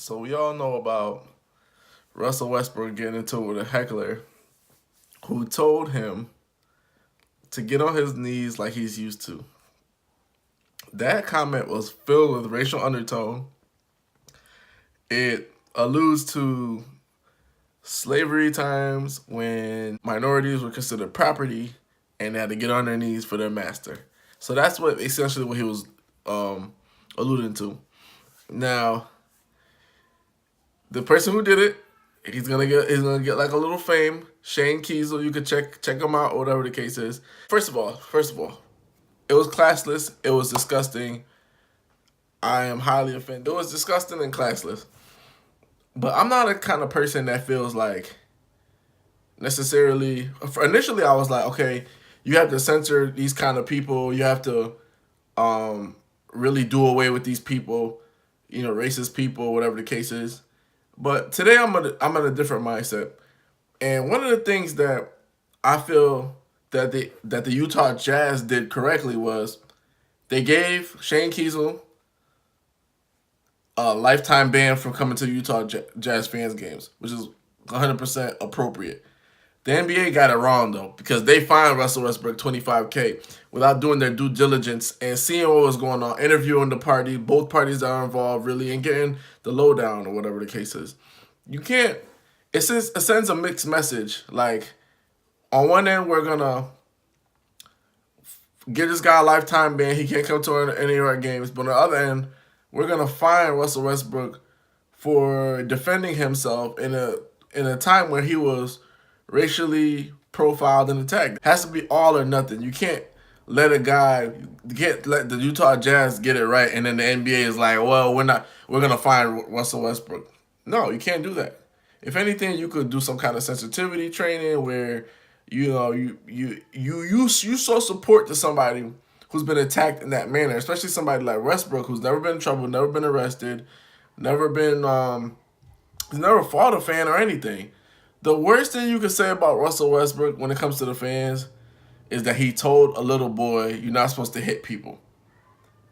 So we all know about Russell Westbrook getting into it with a heckler who told him to get on his knees like he's used to. That comment was filled with racial undertone. It alludes to slavery times when minorities were considered property and they had to get on their knees for their master. So that's what essentially what he was alluding to. Now, the person who did it, he's gonna get like a little fame. Shane Kiesel, you could check him out or whatever the case is. First of all, it was classless. It was disgusting. I am highly offended. It was disgusting and classless. But I'm not a kind of person that feels like necessarily. Initially, I was like, okay, you have to censor these kind of people. You have to really do away with these people, racist people, whatever the case is. But today I'm in a different mindset. And one of the things that I feel that the Utah Jazz did correctly was they gave Shane Kiesel a lifetime ban from coming to Utah Jazz fans games, which is 100% appropriate. The NBA got it wrong though because they fined Russell Westbrook $25K without doing their due diligence and seeing what was going on, interviewing the party, both parties that are involved really, and getting the lowdown or whatever the case is. You can't. It sends a mixed message. Like on one end, we're gonna give this guy a lifetime ban. He can't come to any of our games. But on the other end, we're gonna fine Russell Westbrook for defending himself in a time where he was racially profiled and attacked. It has to be all or nothing. You can't let let the Utah Jazz get it right, and then the NBA is like, well, we're gonna fine Russell Westbrook. No, you can't do that. If anything, you could do some kind of sensitivity training where you show support to somebody who's been attacked in that manner, especially somebody like Westbrook who's never been in trouble, never been arrested, never been he's never fought a fan or anything. The worst thing you could say about Russell Westbrook when it comes to the fans is that he told a little boy you're not supposed to hit people,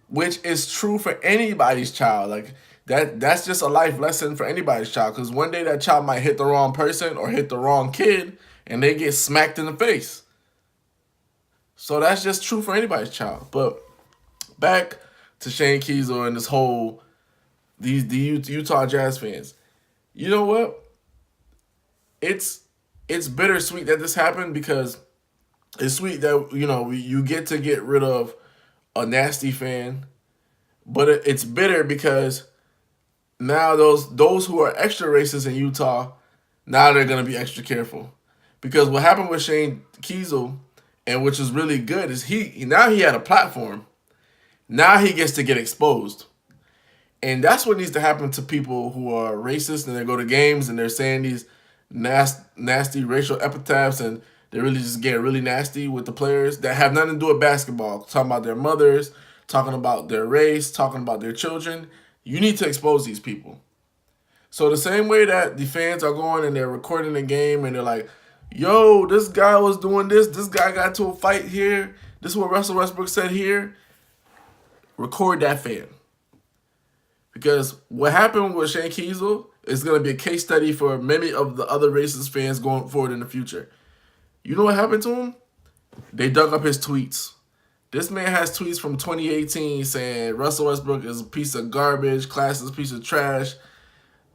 which is true for anybody's child. Like that's just a life lesson for anybody's child because one day that child might hit the wrong person or hit the wrong kid and they get smacked in the face. So that's just true for anybody's child. But back to Shane Kiesel and this whole the Utah Jazz fans. You know what? It's bittersweet that this happened because it's sweet that you get rid of a nasty fan, but it's bitter because now those who are extra racist in Utah, now they're gonna be extra careful because what happened with Shane Kiesel, and which is really good, is he had a platform. Now he gets to get exposed. And that's what needs to happen to people who are racist and they go to games and they're saying these nasty racial epithets and they really just get really nasty with the players that have nothing to do with basketball. Talking about their mothers, talking about their race, talking about their children. You need to expose these people. So the same way that the fans are going and they're recording the game and they're like, yo, this guy was doing this guy got to a fight here, this is what Russell Westbrook said here. Record that fan. Because what happened with Shane Kiesel is going to be a case study for many of the other racist fans going forward in the future. You know what happened to him? They dug up his tweets. This man has tweets from 2018 saying Russell Westbrook is a piece of garbage, classless piece of trash.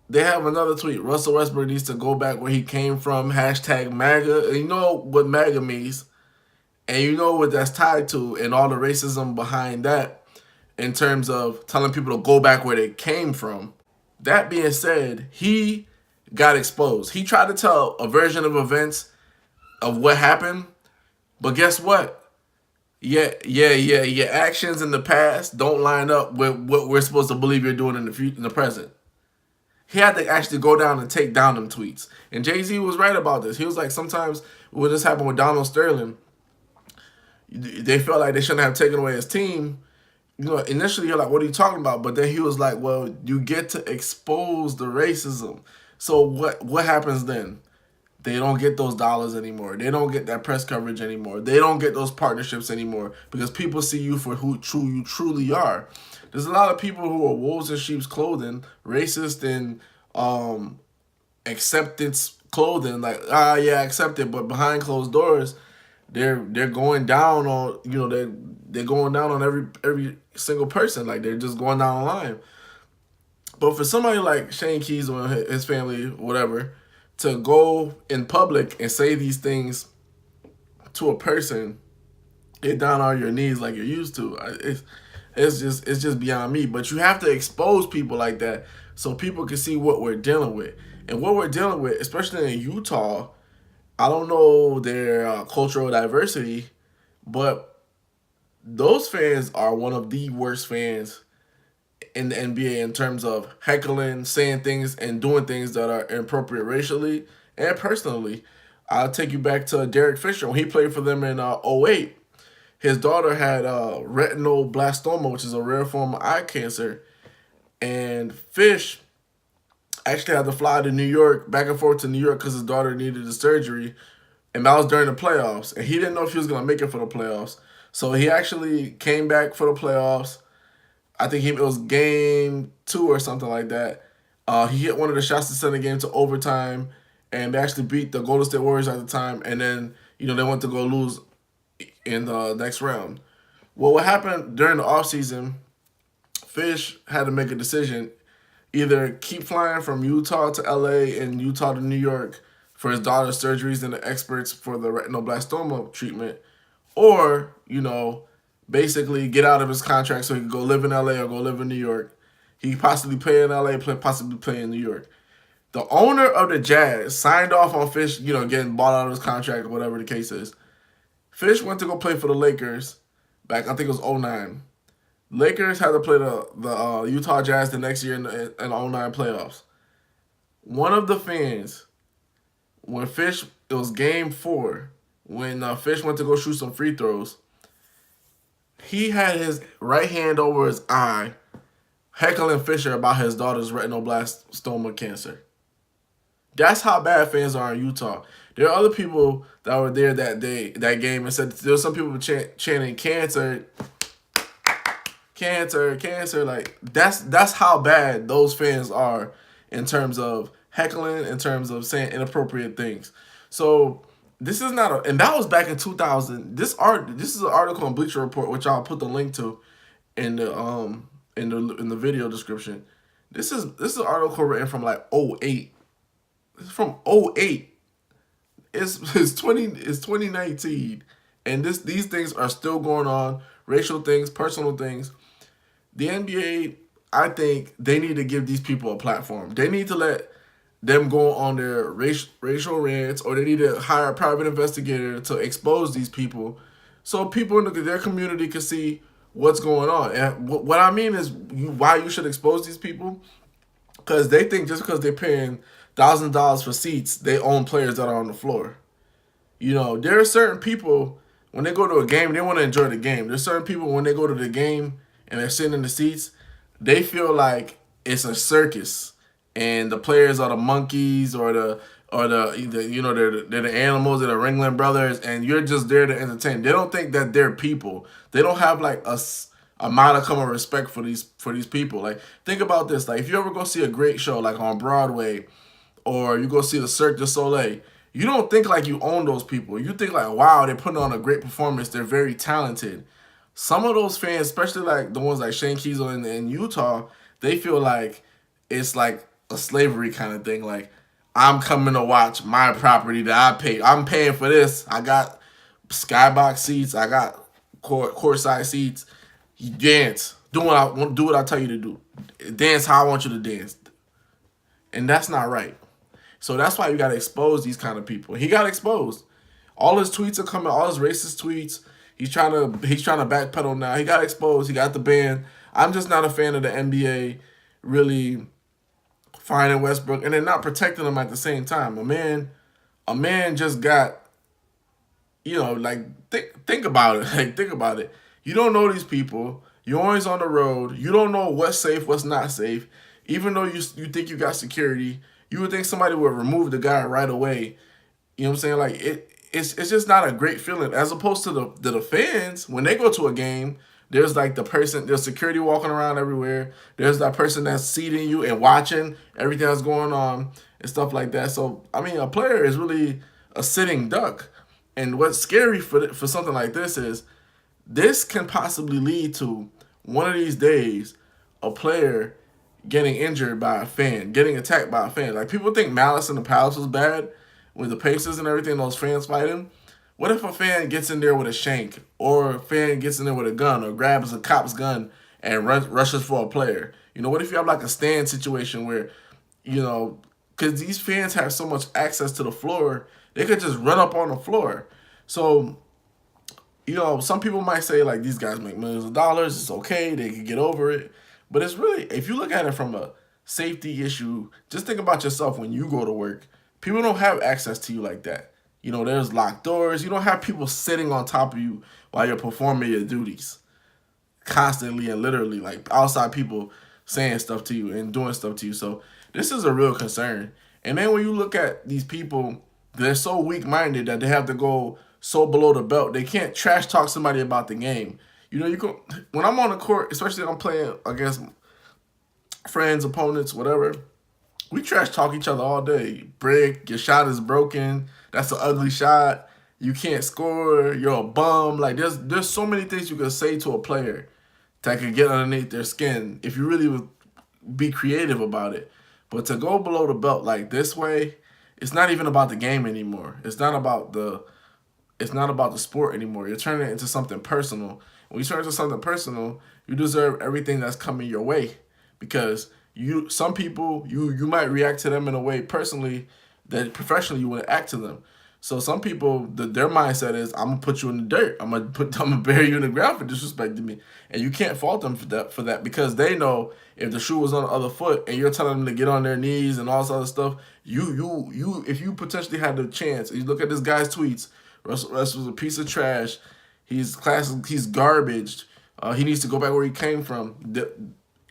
They have another tweet. Russell Westbrook needs to go back where he came from. Hashtag MAGA. And you know what MAGA means. And you know what that's tied to and all the racism behind that in terms of telling people to go back where they came from. That being said, he got exposed. He tried to tell a version of events of what happened, but guess what? Your actions in the past don't line up with what we're supposed to believe you're doing in the present. He had to actually go down and take down them tweets. And Jay-Z was right about this. He was like, sometimes when this happened with Donald Sterling, they felt like they shouldn't have taken away his team. Initially you're like, what are you talking about? But then he was like, well, you get to expose the racism. So what happens then? they don't get those dollars anymore. They don't get that press coverage anymore. They don't get those partnerships anymore because people see you for who you truly are. There's a lot of people who are wolves in sheep's clothing, racist and acceptance clothing. Like, yeah, I accept it, but behind closed doors, they're going down on they're going down on every single person. Like they're just going down the line. But for somebody like Shane Keys or his family, whatever, to go in public and say these things to a person, get down on your knees like you're used to, it's just beyond me. But you have to expose people like that so people can see what we're dealing with. And what we're dealing with, especially in Utah, I don't know their cultural diversity, but those fans are one of the worst fans in the NBA in terms of heckling, saying things, and doing things that are inappropriate racially and personally. I'll take you back to Derek Fisher when he played for them in '08. His daughter had retinoblastoma, which is a rare form of eye cancer, and Fish actually had to fly to New York, back and forth to New York because his daughter needed the surgery, and that was during the playoffs. And he didn't know if he was going to make it for the playoffs. So he actually came back for the playoffs. I think it was game 2 or something like that. He hit one of the shots to send the game to overtime, and they actually beat the Golden State Warriors at the time. And then, they went to go lose in the next round. Well, what happened during the offseason, Fish had to make a decision. Either keep flying from Utah to LA and Utah to New York for his daughter's surgeries and the experts for the retinoblastoma treatment, or, basically get out of his contract so he can go live in LA or go live in New York. He could possibly play in LA, possibly play in New York. The owner of the Jazz signed off on Fish, getting bought out of his contract or whatever the case is. Fish went to go play for the Lakers back, I think it was '09. Lakers had to play the Utah Jazz the next year in the '09 playoffs. One of the fans, when Fish, it was game 4, when Fish went to go shoot some free throws, he had his right hand over his eye, heckling Fisher about his daughter's retinoblastoma cancer. That's how bad fans are in Utah. There are other people that were there that game, and said there were some people chanting cancer, cancer, cancer. Like that's how bad those fans are in terms of heckling, in terms of saying inappropriate things. So this is not and that was back in 2000. This is an article on Bleacher Report, which I'll put the link to in the video description. This is an article written from like '08. It's from '08. It's 2019, and these things are still going on. Racial things, personal things. The NBA, I think they need to give these people a platform. They need to let them go on their racial rants, or they need to hire a private investigator to expose these people so people in their community can see what's going on. And what I mean is why you should expose these people, because they think just because they're paying $1,000 for seats, they own players that are on the floor. There are certain people, when they go to a game, they want to enjoy the game. There's certain people, when they go to the game and they're sitting in the seats, they feel like it's a circus, and the players are the monkeys or the they're the animals, they're the Ringling Brothers, and you're just there to entertain. They don't think that they're people. They don't have like a modicum of respect for these people. Like, think about this. Like, if you ever go see a great show like on Broadway, or you go see the Cirque du Soleil, you don't think like you own those people. You think like, wow, they're putting on a great performance. They're very talented. Some of those fans, especially like the ones like Shane Kiesel in Utah, they feel like it's like a slavery kind of thing. Like, I'm coming to watch my property that I paid. I'm paying for this. I got skybox seats. I got courtside seats. You dance. Do what I tell you to do. Dance how I want you to dance. And that's not right. So that's why you got to expose these kind of people. He got exposed. All his tweets are coming. All his racist tweets. He's trying to backpedal now. He got exposed. He got the ban. I'm just not a fan of the NBA really finding Westbrook and then not protecting him at the same time. A man just got, think about it. Like, think about it. You don't know these people. You're always on the road. You don't know what's safe, what's not safe. Even though you think you got security, you would think somebody would remove the guy right away You know what I'm saying? Like it's just not a great feeling. As opposed to the fans, when they go to a game, there's like there's security walking around everywhere. There's that person that's seating you and watching everything that's going on and stuff like that. So I mean, a player is really a sitting duck. And what's scary for something like this is this can possibly lead to one of these days a player getting injured by a fan, getting attacked by a fan. Like people think Malice in the Palace was bad with the Pacers and everything, those fans fighting. What if a fan gets in there with a shank, or a fan gets in there with a gun, or grabs a cop's gun and rushes for a player? You know, what if you have like a stand situation where, you know, because these fans have so much access to the floor, they could just run up on the floor. So you know, some people might say like these guys make millions of dollars, it's okay, they can get over it. But it's really, if you look at it from a safety issue, just think about yourself when you go to work. People don't have access to you like that. You know, there's locked doors. You don't have people sitting on top of you while you're performing your duties constantly and literally, like outside people saying stuff to you and doing stuff to you. So this is a real concern. And then when you look at these people, they're so weak minded that they have to go so below the belt. They can't trash talk somebody about the game. You know, you can when I'm on the court, especially when I'm playing against friends, opponents, whatever. We trash talk each other all day. Brick, your shot is broken. That's an ugly shot. You can't score. You're a bum. Like there's so many things you can say to a player that could get underneath their skin if you really would be creative about it. But to go below the belt like this way, it's not even about the game anymore. It's not about the sport anymore. You're turning it into something personal. When you turn it into something personal, you deserve everything that's coming your way. Because some people you might react to them in a way personally that professionally you wouldn't act to them. So some people, their mindset is, I'm gonna put you in the dirt. I'm gonna bury you in the ground for disrespecting me, and you can't fault them for that because they know if the shoe was on the other foot and you're telling them to get on their knees and all this other stuff, if you potentially had the chance, you look at this guy's tweets. Russell was a piece of trash. He's garbage. He needs to go back where he came from.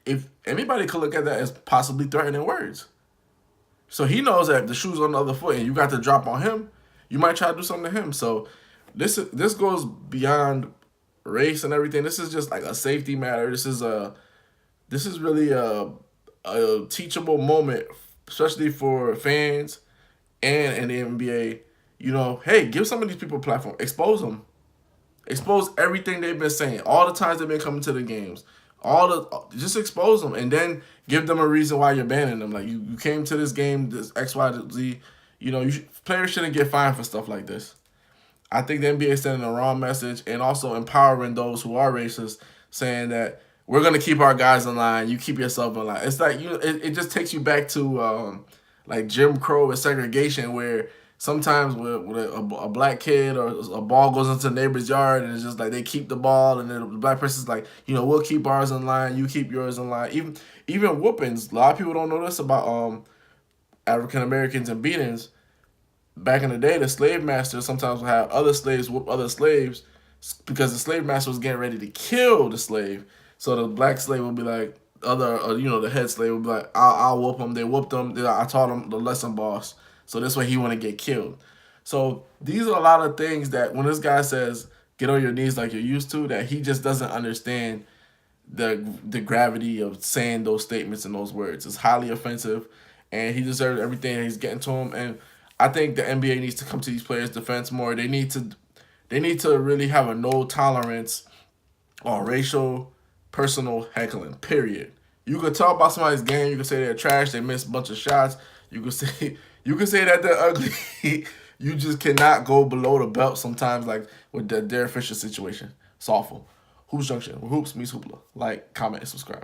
If anybody could look at that as possibly threatening words. So he knows that if the shoe's on the other foot and you got the drop on him, you might try to do something to him. So this goes beyond race and everything. This is just like a safety matter. This is really a teachable moment, especially for fans and in the NBA. You know, hey, give some of these people a platform. Expose them. Expose everything they've been saying. All the times they've been coming to the games. Just expose them and then give them a reason why you're banning them. Like you came to this game, this X, Y, Z. You know, players shouldn't get fined for stuff like this. I think the NBA is sending a wrong message and also empowering those who are racist, saying that we're gonna keep our guys in line. You keep yourself in line. It's like it just takes you back to like Jim Crow and segregation, where sometimes with a black kid or a ball goes into the neighbor's yard and it's just like they keep the ball and then the black person's like, you know, we'll keep ours in line, you keep yours in line. Even whoopings. A lot of people don't know this about African Americans and beatings. Back in the day, the slave masters sometimes would have other slaves whoop other slaves because the slave master was getting ready to kill the slave. So the black slave would be like, the head slave would be like, I'll whoop him. They whooped him. I taught him the lesson, boss. So this way he want to get killed. So these are a lot of things that when this guy says, get on your knees like you're used to, that he just doesn't understand the gravity of saying those statements and those words. It's highly offensive, and he deserves everything that he's getting to him. And I think the NBA needs to come to these players' defense more. They need to really have a no tolerance on racial, personal heckling. Period. You could talk about somebody's game. You could say they're trash. They missed a bunch of shots. You could say that they're ugly. You just cannot go below the belt sometimes, like with the Derek Fisher situation. It's awful. Hoops Junction, where hoops meets hoopla. Like, comment, and subscribe.